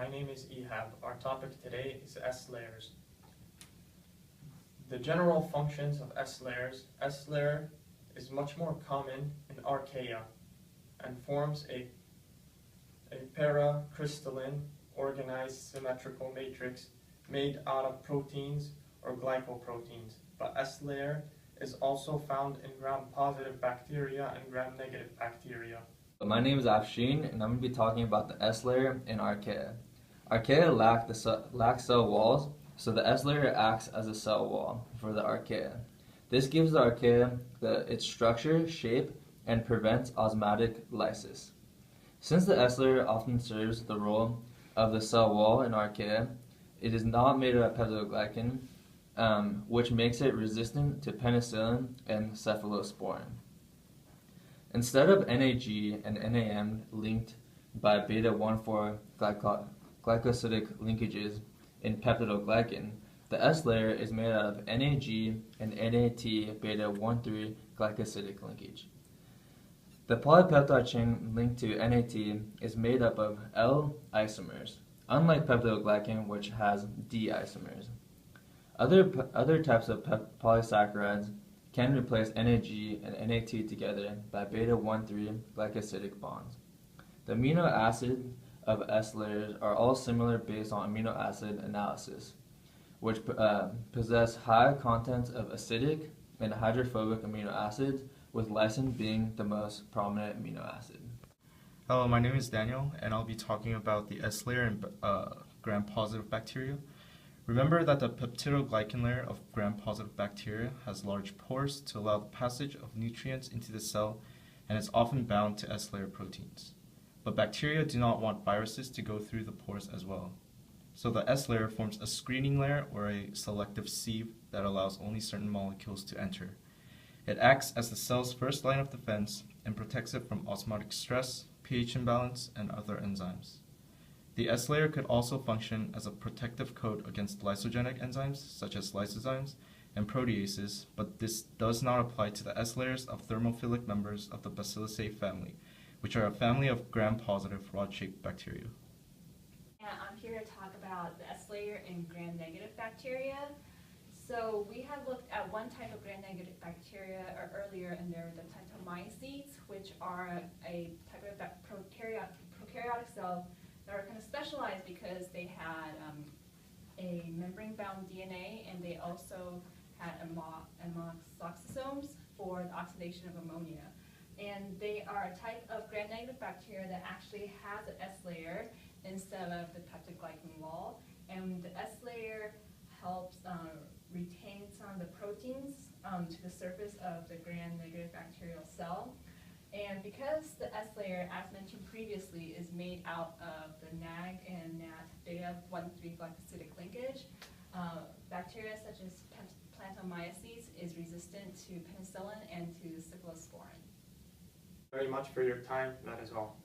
my name is Ehab. Our topic today is S layers. The general functions of S layers. S layer is much more common in archaea and forms a paracrystalline organized symmetrical matrix made out of proteins or glycoproteins. But S layer is also found in gram-positive bacteria and gram-negative bacteria. My name is Afshin, and I'm going to be talking about the S layer in archaea. Archaea lack cell walls, so the S layer acts as a cell wall for the archaea. This gives the archaea its structure, shape, and prevents osmotic lysis. Since the S layer often serves the role of the cell wall in archaea, it is not made of peptidoglycan, which makes it resistant to penicillin and cephalosporin. Instead of NAG and NAM linked by beta-1,4 glycosidic linkages in peptidoglycan, the S layer is made out of NAG and NAT beta-1,3 glycosidic linkage. The polypeptide chain linked to NAT is made up of L isomers, unlike peptidoglycan, which has D isomers. Other types of polysaccharides can replace NAG and NAT together by beta-1,3 glycosidic bonds. The amino acids of S layers are all similar based on amino acid analysis, which possess high contents of acidic and hydrophobic amino acids, with lysine being the most prominent amino acid. Hello, my name is Daniel, and I'll be talking about the S layer in gram-positive bacteria. Remember that the peptidoglycan layer of gram-positive bacteria has large pores to allow the passage of nutrients into the cell, and is often bound to S layer proteins. But bacteria do not want viruses to go through the pores as well. So the S layer forms a screening layer or a selective sieve that allows only certain molecules to enter. It acts as the cell's first line of defense and protects it from osmotic stress, pH imbalance, and other enzymes. The S layer could also function as a protective coat against lysogenic enzymes such as lysozymes and proteases, but this does not apply to the S layers of thermophilic members of the Bacilliaceae family, which are a family of gram-positive rod-shaped bacteria. Yeah, I'm here to talk about the S layer in gram-negative bacteria. So we had looked at one type of gram-negative bacteria earlier, and they're the plantomycetes, which are a type of prokaryotic cell that are kind of specialized because they had a membrane-bound DNA, and they also had amoxosomes for the oxidation of ammonia. And they are a type of gram-negative bacteria that actually has an S layer instead of the peptidoglycan wall. And the S layer helps retain some of the proteins to the surface of the gram-negative bacterial cell. And because the S layer, as mentioned previously, is made out of the NAG and NAT beta-1,3 glycosidic linkage, bacteria such as plantomycetes is resistant to penicillin and to cephalosporin. Very much for your time. That is all.